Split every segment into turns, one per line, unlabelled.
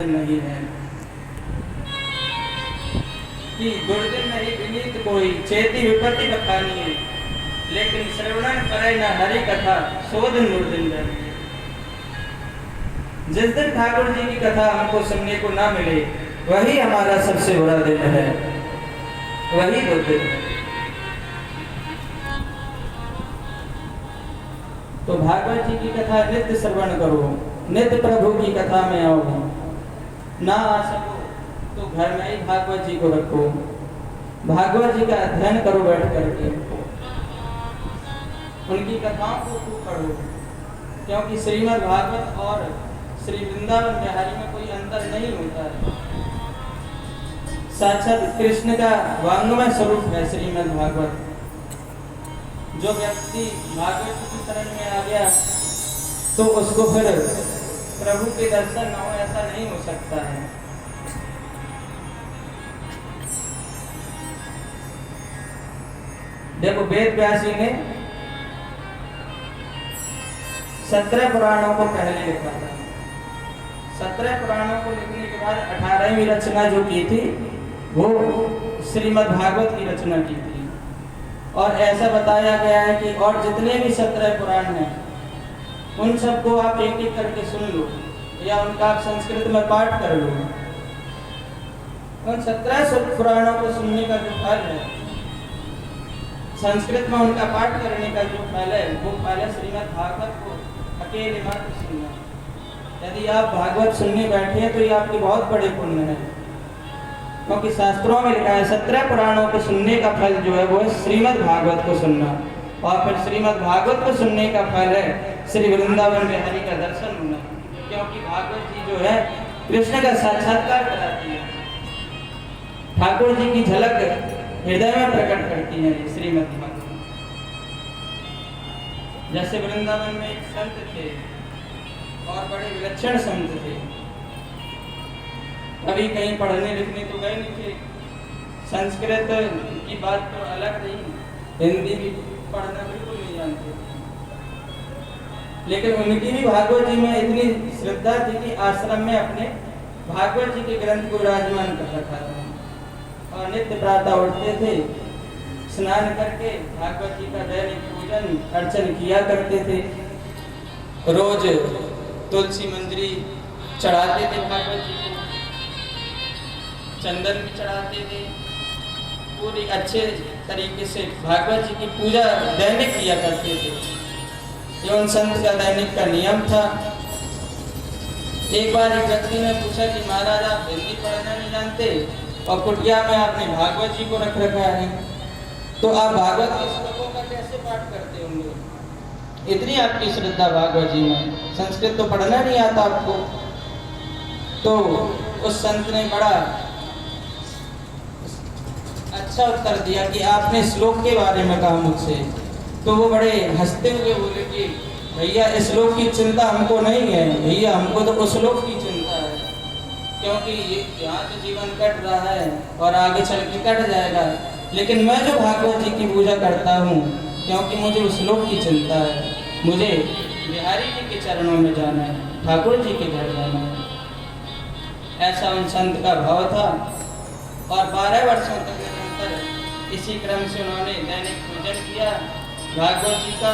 नहीं है कि दुर्दिन नहीं विनीत कोई चेती विपत्ति बखानी है, लेकिन श्रवणन करे न हरि कथा सो दिन दुर्दिन रहती है। जिस दिन ठाकुर जी की कथा हमको सुनने को ना मिले वही हमारा सबसे बड़ा दिन है, वही दुर्दिन है। तो भागवत जी की कथा नित्य श्रवण करो, नित्य प्रभु की कथा में आओ। ना आ सको तो घर में ही भागवत जी को रखो, भागवत जी का अध्ययन करो बैठ करके, उनकी कथाओं को खूब पढ़ो, क्योंकि श्रीमद् भागवत और श्री वृंदावन बिहारी में कोई अंतर नहीं होता है। साक्षात कृष्ण का वांग्मय स्वरूप है श्रीमद् भागवत। जो व्यक्ति भागवत की शरण में आ गया तो उसको फिर प्रभु के दर्शन न हो ऐसा नहीं हो सकता है। देखो वेद व्यासी ने 17 पुराणों को पहले लिखा था। 17 पुराणों को लिखने के बाद 18वीं रचना जो की थी वो श्रीमद् भागवत की रचना की थी। और ऐसा बताया गया है कि और जितने भी 17 पुराण हैं उन सबको आप एक एक करके सुन लो या उनका आप संस्कृत में पाठ कर लो। उन 17 पुराणों को सुनने का जो फल है, संस्कृत में उनका पाठ करने का जो फल है, वो फल है श्रीमद् भागवत को अकेले मात्र सुनना। यदि आप भागवत सुनने बैठे हैं तो ये आपके बहुत बड़े पुण्य है, क्योंकि शास्त्रों में लिखा है 17 पुराणों को सुनने का फल जो है वो है श्रीमद् भागवत को सुनना, और फिर श्रीमद् भागवत को सुनने का फल है श्री वृंदावन बिहारी का दर्शन होना, क्योंकि भागवत जी जो है कृष्ण का साक्षात्कार कराती है, ठाकुर जी की झलक हृदय में प्रकट करती है श्रीमद् भागवत। जैसे वृंदावन में एक संत थे और बड़े विलक्षण संत थे, कभी कहीं पढ़ने लिखने तो गए नहीं थे, संस्कृत की बात तो अलग रही, हिंदी भी पढ़ना बिल्कुल नहीं जानते, लेकिन उनकी भी भागवत जी में इतनी श्रद्धा थी कि आश्रम में अपने भागवत जी के ग्रंथ को विराजमान कर रखा था। और नित्य प्रातः उठते थे, स्नान करके भागवत जी का दैनिक पूजन अर्चन किया करते थे। रोज तुलसी मंजरी चढ़ाते थे, भागवत जी को चंदन भी चढ़ाते थे, पूरी अच्छे तरीके से भागवत जी की पूजा दैनिक किया करते थे। ये उन संत का दैनिक का नियम था। एक बार एक व्यक्ति ने पूछा कि महाराज आप हिंदी पढ़ना नहीं जानते और कुटिया में आपने भागवत जी को रख रखा है, तो आप भागवत के श्लोकों का कैसे पाठ करते होंगे? इतनी आपकी श्रद्धा भागवत जी में, संस्कृत तो पढ़ना नहीं आता आपको। तो उस संत ने बड़ा अच्छा उत्तर दिया कि आपने श्लोक के बारे में कहा मुझसे। तो वो बड़े हंसते हुए बोले कि भैया इस श्लोक की चिंता हमको नहीं है, भैया हमको तो उस श्लोक की चिंता है, क्योंकि यहाँ तो जीवन कट रहा है और आगे चल के कट जाएगा, लेकिन मैं जो भागवत जी की पूजा करता हूँ क्योंकि मुझे उस श्लोक की चिंता है, मुझे बिहारी जी के चरणों में जाना है, ठाकुर जी के घर जाना है। ऐसा उन संत का भाव था और 12 वर्षों तक निरंतर इसी क्रम से उन्होंने दैनिक पूजन किया भागवत जी का।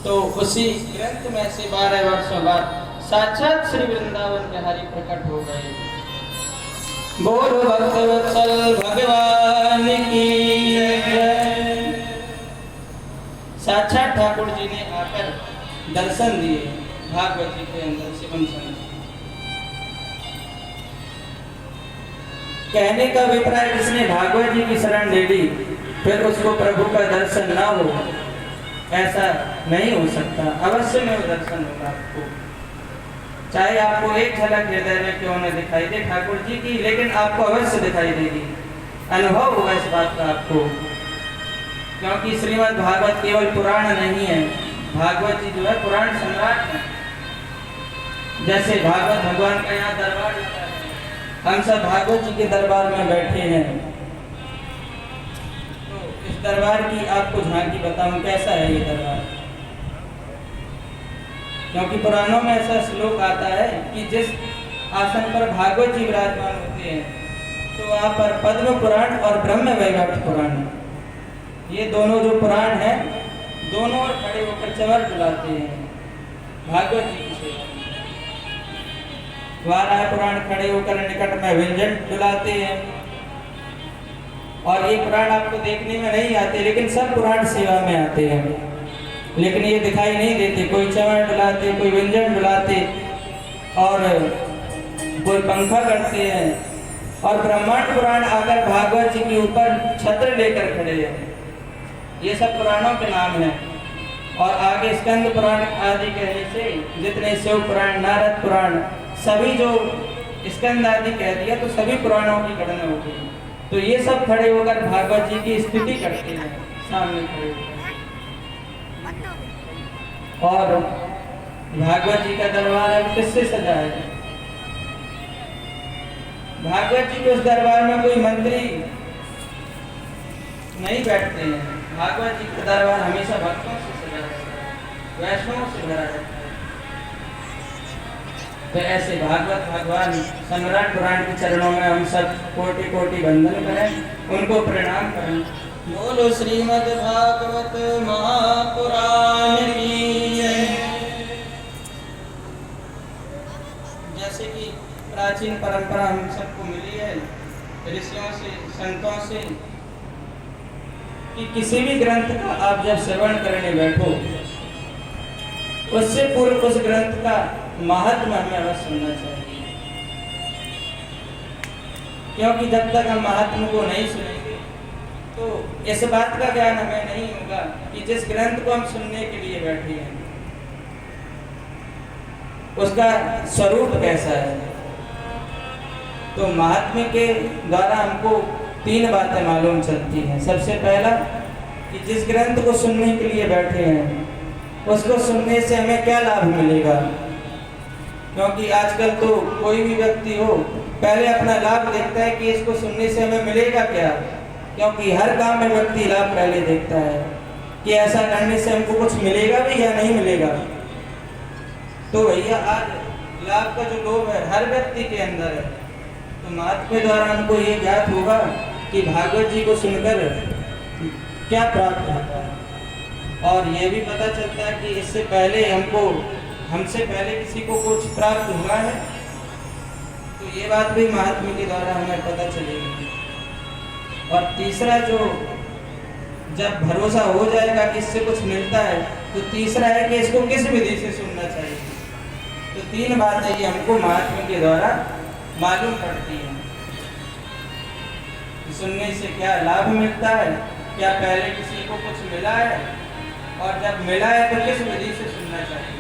तो उसी ग्रंथ में से 12 वर्षों बाद साक्षात श्री वृंदावन बिहारी प्रकट हो गए। बोलो भक्तवत्सल भगवान की जय। साक्षात ठाकुर जी ने आकर दर्शन दिए भागवत जी के अंदर शिवन संत। कहने का अभिप्राय जिसने भागवत जी की शरण ले ली फिर उसको प्रभु का दर्शन ना हो ऐसा नहीं हो सकता। अवश्य में वो दर्शन होगा आपको, चाहे आपको एक झलक हृदय में क्यों न दिखाई दे ठाकुर जी की, लेकिन आपको अवश्य दिखाई देगी, अनुभव होगा इस बात का आपको। क्योंकि श्रीमद् भागवत केवल पुराण नहीं है, भागवत जी जो है पुराण सम्राट है। जैसे भागवत भगवान का यहाँ दरबार होता है, हम सब भागवत जी के दरबार में बैठे हैं, तो इस दरबार की आपको झांकी बताऊं कैसा है ये दरबार। क्योंकि पुराणों में ऐसा श्लोक आता है कि जिस आसन पर भागवत जी विराजमान होते हैं, तो वहाँ पर पद्म पुराण और ब्रह्म वैवर्त पुराण, ये दोनों जो पुराण हैं, दोनों ओर खड़े होकर चवर डुलाते हैं भागवत जी की सेवा में। वाराह पुराण खड़े होकर निकट में व्यंजन डुलाते हैं, और ये पुराण आपको देखने में नहीं आते, लेकिन सब पुराण सेवा में आते हैं, लेकिन ये दिखाई नहीं देते। कोई चवर डुलाते, कोई व्यंजन डुलाते, और कोई पंखा करते हैं। और ब्रह्मांड पुराण आकर भागवत जी के ऊपर छत्र लेकर खड़े हैं। ये सब पुराणों के नाम हैं। और आगे स्कंद पुराण आदि कहने से जितने शिव पुराण, नारद पुराण, सभी जो स्कंद आदि कह दिया तो सभी पुराणों की गणना हो गई। तो ये सब खड़े होकर भागवत जी की स्तुति करते हैं सामने खड़े होकर। और भागवत जी का दरबार अब किससे सजा है? भागवत जी के उस दरबार में कोई मंत्री नहीं बैठते हैं। भागवत जी का दरबार हमेशा भक्तों से सजा रहता है, वैष्णवों से भरा रहता है। तो ऐसे भागवत भगवान सम्राट पुराण के चरणों में हम सब कोटि कोटि वंदन करें, उनको प्रणाम करें। बोलो श्रीमद् भागवत महापुराण की जय। जैसे कि प्राचीन परंपरा हम सबको मिली है ऋषियों से, संतों से, कि किसी भी ग्रंथ का आप जब श्रवण करने बैठो, उससे पूर्व उस ग्रंथ का महात्मा हमें अवश्य सुनना चाहिए। क्योंकि जब तक हम महात्मा को नहीं सुनेंगे तो इस बात का ज्ञान हमें नहीं होगा कि जिस ग्रंथ को हम सुनने के लिए बैठे हैं उसका स्वरूप कैसा है। तो महात्मा के द्वारा हमको 3 बातें मालूम चलती हैं। सबसे पहला कि जिस ग्रंथ को सुनने के लिए बैठे हैं उसको सुनने से हमें क्या लाभ मिलेगा। क्योंकि आजकल तो कोई भी व्यक्ति हो पहले अपना लाभ देखता है कि इसको सुनने से हमें मिलेगा क्या। क्योंकि हर काम में व्यक्ति लाभ पहले देखता है कि ऐसा करने से हमको कुछ मिलेगा भी या नहीं मिलेगा। तो भैया आज लाभ का जो लोभ है हर व्यक्ति के अंदर है। तो महात्मा के द्वारा हमको ये ज्ञात होगा कि भागवत जी को सुनकर क्या प्राप्त होता है। और ये भी पता चलता है कि इससे पहले हमसे पहले किसी को कुछ प्राप्त हुआ है, तो ये बात भी महात्मा के द्वारा हमें पता चलेगी। और तीसरा, जो जब भरोसा हो जाएगा कि इससे कुछ मिलता है, तो तीसरा है कि इसको किस विधि से सुनना चाहिए। तो 3 बातें ये हमको महात्मा के द्वारा मालूम पड़ती हैं। सुनने से क्या लाभ मिलता है, क्या पहले किसी को कुछ मिला है, और जब मिला है तो किस विधि से सुनना चाहिए।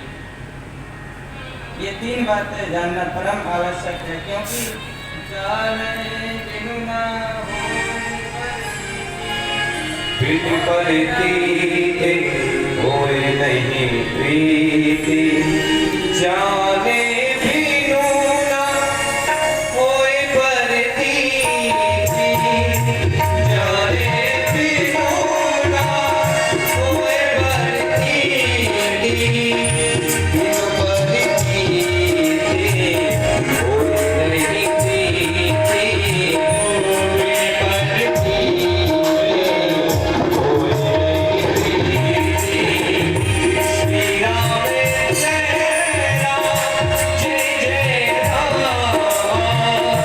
ये 3 बातें जानना परम आवश्यक है। क्योंकि जाने बिनु ना
होए नहीं प्रीति,